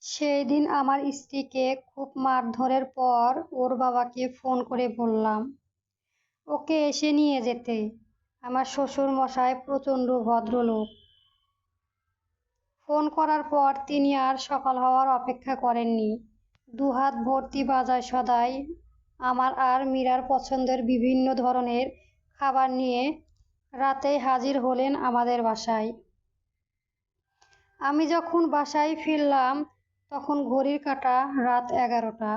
সেই দিন আমার স্ত্রীকে খুব মারধরের পর ওর বাবাকে ফোন করে বললাম ওকে এসে নিয়ে যেতে। আমার শ্বশুর মশাই প্রচণ্ড ভদ্রলোক। ফোন করার পর তিনি আর সকাল হওয়ার অপেক্ষা করেননি। দুহাত ভর্তি বাজার সদাই আমার আর মীরার পছন্দের বিভিন্ন ধরনের খাবার নিয়ে রাতেই হাজির হলেন আমাদের বাসায়। আমি যখন বাসায় ফিরলাম তখন ঘড়ির কাঁটা রাত 11টা।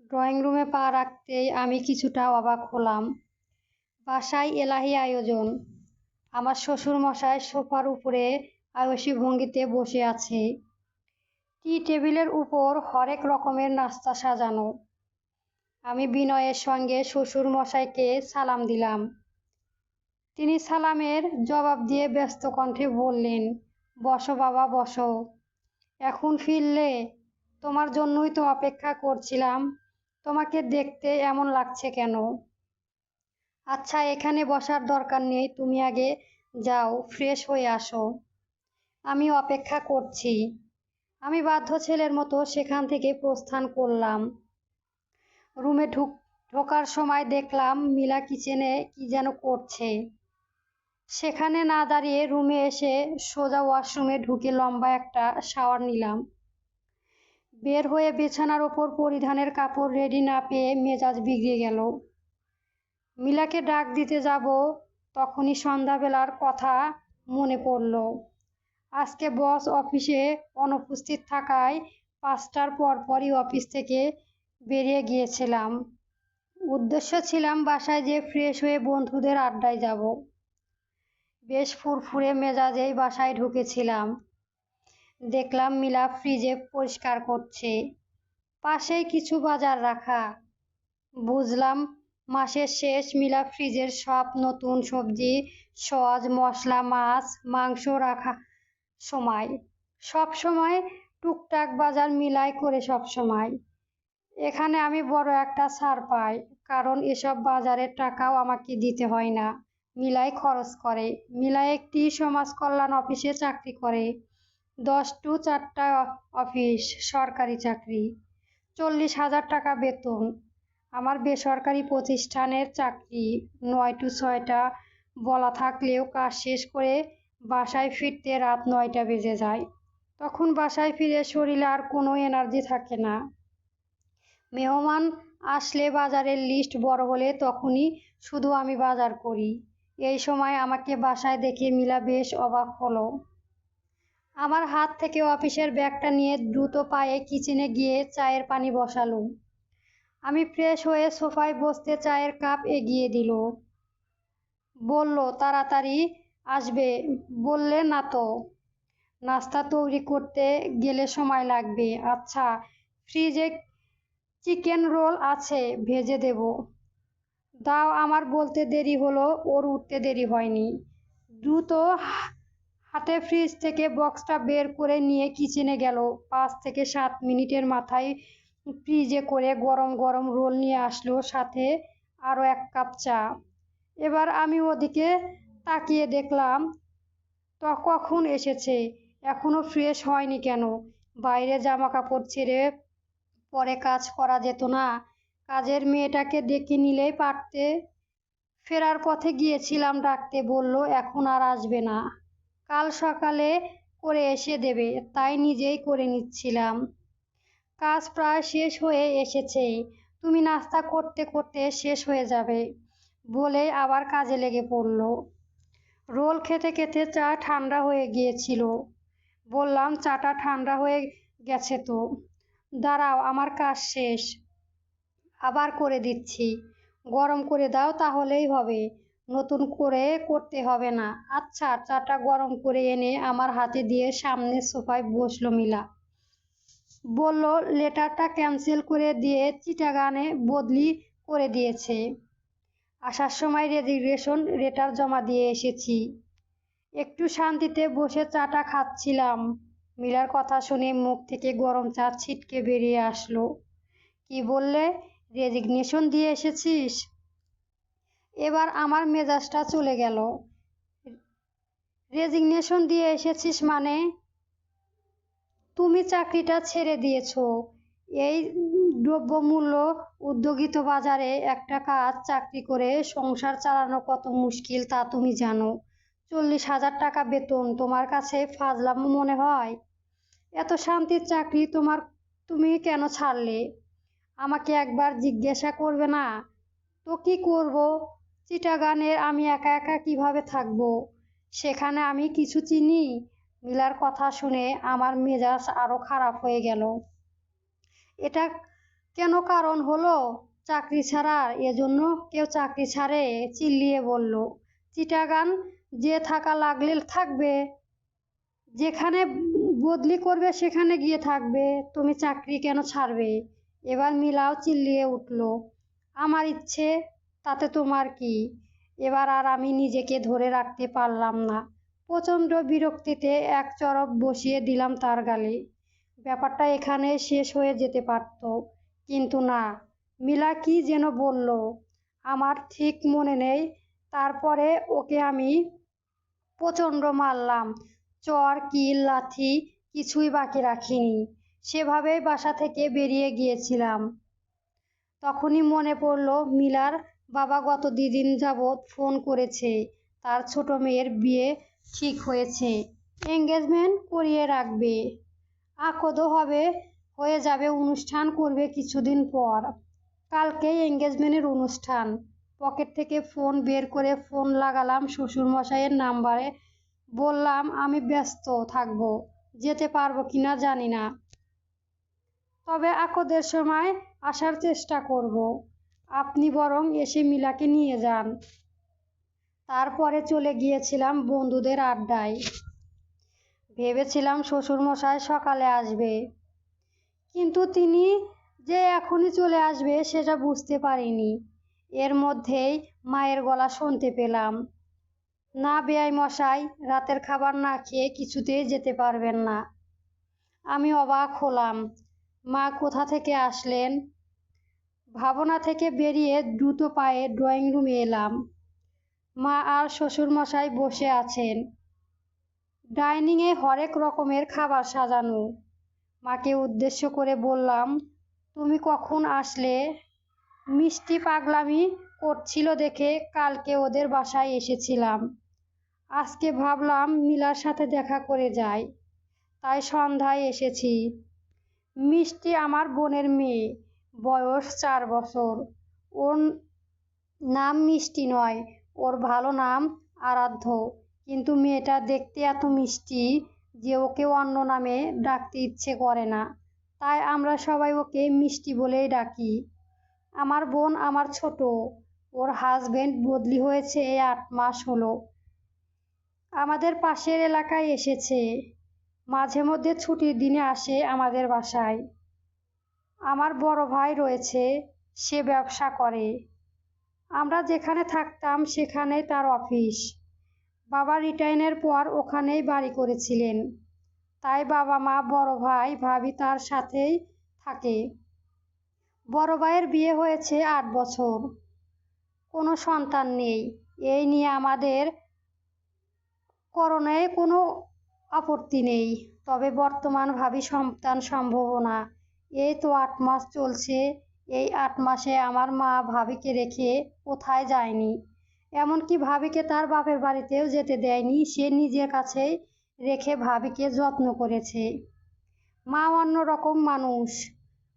ড্রয়িং রুমে পা রাখতেই আমি কিছুটা অবাক হলাম। বাসায় এলাহি আয়োজন। আমার শ্বশুর মশাই সোফার উপরে আয়সী ভঙ্গিতে বসে আছে। টি টেবিলের উপর হরেক রকমের নাস্তা সাজানো। আমি বিনয়ের সঙ্গে শ্বশুর মশাইকে সালাম দিলাম। তিনি সালামের জবাব দিয়ে ব্যস্ত কণ্ঠে বললেন, বসো বাবা বসো। এখন ফিরলে? তোমার জন্যই তো অপেক্ষা করছিলাম। তোমাকে দেখতে এমন লাগছে কেন? আচ্ছা, এখানে বসার দরকার নেই, তুমি আগে যাও, ফ্রেশ হয়ে আসো। আমি অপেক্ষা করছি। আমি বাধ্য ছেলের মতো সেখান থেকে প্রস্থান করলাম। রুমে ঢোকার সময় দেখলাম মিলা কিচেনে কি যেন করছে। সেখানে না দাঁড়িয়ে রুমে এসে সোজা ওয়াশরুমে ঢুকে লম্বা একটা শাওয়ার নিলাম। বের হয়ে বিছানার ওপর পরিধানের কাপড় রেডি না পেয়ে মেজাজ বিগড়ে গেল। মিলাকে ডাক দিতে যাব, তখনই সন্ধ্যাবেলার কথা মনে পড়ল। আজকে বস অফিসে অনুপস্থিত থাকায় 5টার পরপরই অফিস থেকে বেরিয়ে গিয়েছিলাম। উদ্দেশ্য ছিলাম বাসায় যেয়ে ফ্রেশ হয়ে বন্ধুদের আড্ডায় যাব। বেশ ফুরফুরে মেজাজেই বাসায় ঢুকেছিলাম। দেখলাম মিলা ফ্রিজে পরিষ্কার করছে। পাশেই কিছু বাজার রাখা। বুঝলাম মাসের শেষ, মিলা ফ্রিজের সব নতুন সবজি, সস, মশলা, মাছ, মাংস রাখা সব সময় টুকটাক বাজার মিলাই করে সব সময়। এখানে আমি বড় একটা ছাড় পাই, কারণ এসব বাজারের টাকাও আমাকে দিতে হয় না, মিলাই খরচ করে। মিলাই একটি সমাজ কল্যাণ অফিসে চাকরি করে। 10 to 4টা অফিস, সরকারি চাকরি। 40,000 টাকা বেতন। আমার বেসরকারি প্রতিষ্ঠানের চাকরি। 9 to 6টা বলা থাকলেও কাজ শেষ করে বাসায় ফিরতে রাত 9টা বেজে যায়। তখন বাসায় ফিরে শরীরে আর কোনো এনার্জি থাকে না। মেহমান আসলে বাজারের লিস্ট বড় হলে তখনই শুধু আমি বাজার করি। এই সময় আমাকে বাসায় দেখে মিলা বেশ অবাক হলো। আমার হাত থেকে অফিসের ব্যাগটা নিয়ে দ্রুত পায়ে কিচেনে গিয়ে চায়ের পানি বসালো। আমি ফ্রেশ হয়ে সোফায় বসতে চায়ের কাপ এগিয়ে দিল। বলল, তাড়াতাড়ি আসবে বললে না তো? নাস্তা তৈরি করতে গেলে সময় লাগবে। আচ্ছা, ফ্রিজে চিকেন রোল আছে, ভেজে দেব। দাও। আমার বলতে দেরি হলো, ওর উঠতে দেরি হয়নি। দ্রুত হাতে ফ্রিজ থেকে বক্সটা বের করে নিয়ে কিচেনে গেল। 5 থেকে 7 মিনিটের মাথায় ফ্রিজে করে গরম গরম রোল নিয়ে আসলো, সাথে আরও 1 কাপ চা। এবার আমি ওদিকে তাকিয়ে দেখলাম কখন এসেছে, এখনো ফ্রেশ হয়নি কেন? বাইরে জামা কাপড় ছেড়ে পরে কাজ করা যেত না? কাজের মেয়েটাকে ডেকে নিলেই পারতে। ফেরার পথে গিয়েছিলাম ডাকতে, বলল এখন আর আসবে না, কাল সকালে করে এসে দেবে, তাই নিজেই করে নিচ্ছিলাম। কাজ প্রায় শেষ হয়ে এসেছে, তুমি নাস্তা করতে করতে শেষ হয়ে যাবে বলেই আবার কাজে লেগে পড়ল। রোল খেতে খেতে চা ঠান্ডা হয়ে গিয়েছিল। বললাম, চাটা ঠান্ডা হয়ে গেছে তো? দাঁড়াও, আমার কাজ শেষ, আবার করে দিচ্ছি। গরম করে দাও, তাহলেই হবে, নতুন করে করতে হবে না। আচ্ছা। চাটা গরম করে এনে আমার হাতে দিয়ে সামনের সোফায় বসলো মিলা। বলল, লেটারটা ক্যান্সেল করে দিয়ে চিটাগানে বদলি করে দিয়েছে। আসার সময় রেজিগনেশন লেটার জমা দিয়ে এসেছি। একটু শান্তিতে বসে চাটা খাচ্ছিলাম। মিলার কথা শুনে মুখ থেকে গরম চা ছিটকে বেরিয়ে আসলো। কি বললে? রেজিগনেশন দিয়ে এসেছিস? এবার আমার মেজাজটা চলে গেল। রেজিগনেশন দিয়ে এসেছিস মানে? তুমি চাকরিটা ছেড়ে দিয়েছো। এই দ্রব্যমূল্য উদ্যোগিত বাজারে একটা কাজ চাকরি করে সংসার চালানো কত মুশকিল তা তুমি জানো। 40,000 টাকা বেতন তোমার কাছে ফাজলামো মনে হয়? এত শান্তির চাকরি তুমি কেন ছাড়লে? আমাকে একবার জিজ্ঞাসা করবে না? তো কি করব? চিটাগানের আমি একা একা কিভাবে থাকবো? সেখানে আমি কিছু চিনি? মিলার কথা শুনে আমার মেজাজ আরো খারাপ হয়ে গেল। এটা কেন কারণ হলো চাকরি ছাড়ার? এজন্য কেউ চাকরি ছাড়ে? চিল্লিয়ে বলল, চিটাগান যে থাকা লাগলে থাকবে, যেখানে বদলি করবে সেখানে গিয়ে থাকবে, তুমি চাকরি কেন ছাড়বে? এবার মিলাও চিল্লিয়ে উঠল, আমার ইচ্ছে, তাতে তোমার কি? এবার আর আমি নিজেকে ধরে রাখতে পারলাম না। প্রচণ্ড বিরক্তিতে এক চড়ক বসিয়ে দিলাম তার গালে। ব্যাপারটা এখানে শেষ হয়ে যেতে পারত, কিন্তু না। মিলা কি যেন বলল, আমার ঠিক মনে নেই। তারপরে ওকে আমি প্রচণ্ড মারলাম। চর কিল লাথি কিছুই বাকি রাখিনি। সেভাবেই বাসা থেকে বেরিয়ে গিয়েছিলাম। তখনই মনে পড়ল মিলার বাবা গত 2 দিন যাবৎ ফোন করেছে, তার ছোট মেয়ের বিয়ে ঠিক হয়েছে, এঙ্গেজমেন্ট করিয়ে রাখবে, আকদও হয়ে যাবে, অনুষ্ঠান করবে কিছুদিন পর। কালকেই এঙ্গেজমেন্টের অনুষ্ঠান। পকেট থেকে ফোন বের করে ফোন লাগালাম শ্বশুরমশাইয়ের নাম্বারে। বললাম আমি ব্যস্ত থাকবো, যেতে পারবো কিনা জানি না, তবে আকদের সময় আসার চেষ্টা করব। আপনি বরং এসে মিলাকে নিয়ে যান। তারপরে চলে গিয়েছিলাম বন্ধুদের আড্ডায়। ভেবেছিলাম শ্বশুরমশাই সকালে আসবে, কিন্তু তিনি যে এখনই চলে আসবে সেটা বুঝতে পারিনি। এর মধ্যেই মায়ের গলা শুনতে পেলাম, না বেয়াই মশাই, রাতের খাবার না খেয়ে কিছুতেই যেতে পারবেন না। আমি অবাক হলাম, মা কোথা থেকে আসলেন? ভাবনা থেকে বেরিয়ে দ্রুত পায়ে ড্রয়িং রুমে এলাম। মা আর শ্বশুরমশাই বসে আছেন। ডাইনিংয়ে হরেক রকমের খাবার সাজানো। মাকে উদ্দেশ্য করে বললাম, তুমি কখন আসলে? মিষ্টি পাগলামি করছিল দেখে কালকে ওদের বাসায় এসেছিলাম। আজকে ভাবলাম মিলার সাথে দেখা করে যাই, তাই সন্ধ্যায় এসেছি। মিষ্টি আমার বোনের মেয়ে, বয়স 4 বছর। ওর নাম মিষ্টি নয়, ওর ভালো নাম আরাধ্য, কিন্তু মেয়েটা দেখতে এত মিষ্টি যে ওকে অন্য নামে ডাকতে ইচ্ছে করে না, তাই আমরা সবাই ওকে মিষ্টি বলেই ডাকি। আমার বোন আমার ছোট, ওর হাজবেন্ড বদলি হয়েছে এই 8 মাস হলো। আমাদের পাশের এলাকায় এসেছে, মাঝে মধ্যে ছুটির দিনে আসে আমাদের বাসায়। আমার বড় ভাই রয়েছে, সে ব্যবসা করে। আমরা যেখানে থাকতাম সেখানেই তার অফিস। বাবা রিটায়ারের পর ওখানেই বাড়ি করেছিলেন, তাই বাবা মা বড় ভাই ভাবি তার সাথেই থাকে। বড় ভাইয়ের বিয়ে হয়েছে 8 বছর, কোনো সন্তান নেই। এই নিয়ে আমাদের করণে কোনো আপত্তি নেই, তবে বর্তমান ভাবি সন্তান সম্ভব না। এই তো 8 মাস চলছে, এই 8 মাসে আমার মা ভাবিকে রেখে কোথায় যায়নি, এমনকি ভাবিকে তার বাপের বাড়িতেও যেতে দেয়নি। সে নিজের কাছেই রেখে ভাবিকে যত্ন করেছে। মা অন্যরকম মানুষ।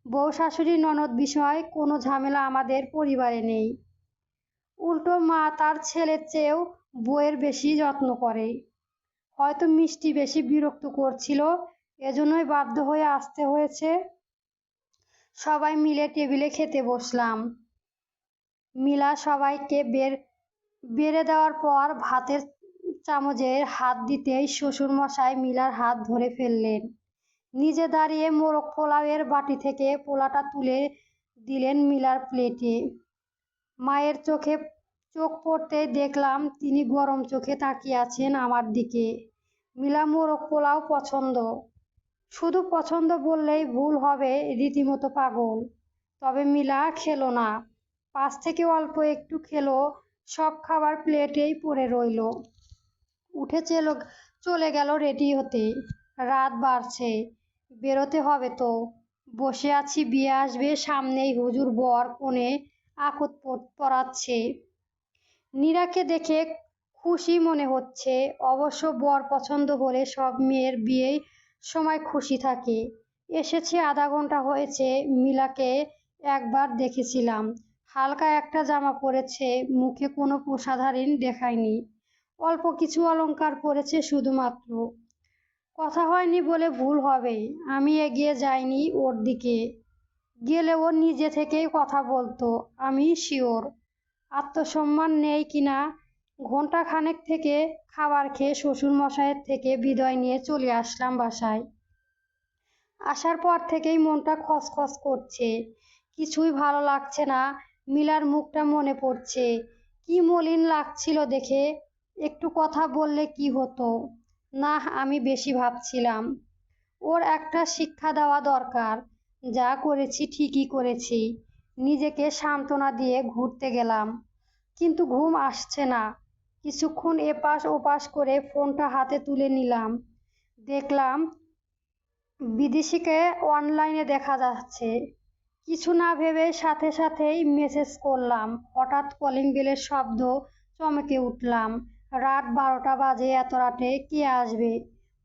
বউ শাশুড়ি ননদ বিষয় কোনো ঝামেলা আমাদের পরিবারে নেই। উল্টো মা তার ছেলের চেয়েও বউয়ের বেশি যত্ন করে। হয়তো মিষ্টি বেশি বিরক্ত করছিল, এজন্যই বাধ্য হয়ে আসতে হয়েছে। সবাই মিলে টেবিলে খেতে বসলাম। মিলা সবাইকে বেড়ে দেওয়ার পর ভাতের চামচে হাত দিতেই শ্বশুরমশাই মিলার হাত ধরে ফেললেন। নিজে দাঁড়িয়ে মোরগ পোলাওয়ের বাটি থেকে পোলাটা তুলে দিলেন মিলার প্লেটে। মায়ের চোখে চোখ পড়তেই দেখলাম তিনি গরম চোখে তাকিয়ে আছেন আমার দিকে। মিলা মোরগ পোলাও পছন্দ, শুধু পছন্দ বললেই ভুল হবে, রীতিমতো পাগল। তবে মিলা খেলো না, পাশ থেকে অল্প একটু খেলো। সব খাবার প্লেটেই পড়ে রইল। উঠে চলে গেল রেডি হতে। রাত বাড়ছে, বেরোতে হবে তো। বসে আছি, বিয়ে আসবে সামনেই, হুজুর বর কনে আকত পড়াচ্ছে। নীরাকে দেখে খুশি মনে হচ্ছে। অবশ্য বর পছন্দ হলে সব মেয়ের বিয়েই সময় খুশি থাকে। এসেছে আধা ঘন্টা হয়েছে। মিলাকে একবার দেখেছিলাম, হালকা একটা জামা পরেছে, মুখে কোনো প্রসাধনী দেখায়নি, অল্প কিছু অলংকার পরেছে শুধুমাত্র। কথা হয়নি বলে ভুল হবে, আমি এগিয়ে যাইনি ওর দিকে। গেলে ও নিজে থেকেই কথা বলতো, আমি শিওর। আত্মসম্মান নেই কিনা। ঘন্টা খানেক থেকে খাবার খেয়ে শ্বশুরমশাইয়ের থেকে বিদায় নিয়ে চলে আসলাম বাসায়। আসার পর থেকেই মনটা খসখস করছে, কিছুই ভালো লাগছে না। মিলার মুখটা মনে পড়ছে, কি মলিন লাগছিল দেখে। একটু কথা বললে কি হতো। না, আমি বেশি ভাবছিলাম। ওর একটা শিক্ষা দেওয়া দরকার। যা করেছি ঠিকই করেছি। নিজেকে সান্ত্বনা দিয়ে ঘুরতে গেলাম, কিন্তু ঘুম আসছে না। কিছুক্ষণ এপাশ ওপাশ করে ফোনটা হাতে তুলে নিলাম। দেখলাম বিদেশিকে অনলাইনে দেখা যাচ্ছে। কিছু না ভেবে সাথে সাথেই মেসেজ করলাম। হঠাৎ কলিং বেলের শব্দ, চমকে উঠলাম। রাত 12টা বাজে, এত রাতে কে আসবে।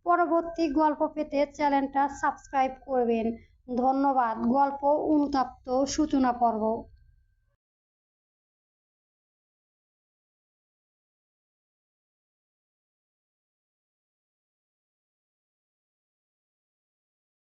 পরবর্তী গল্প পেতে চ্যানেলটা সাবস্ক্রাইব করবেন। ধন্যবাদ। গল্প অনুতপ্ত সূচনা পর্ব।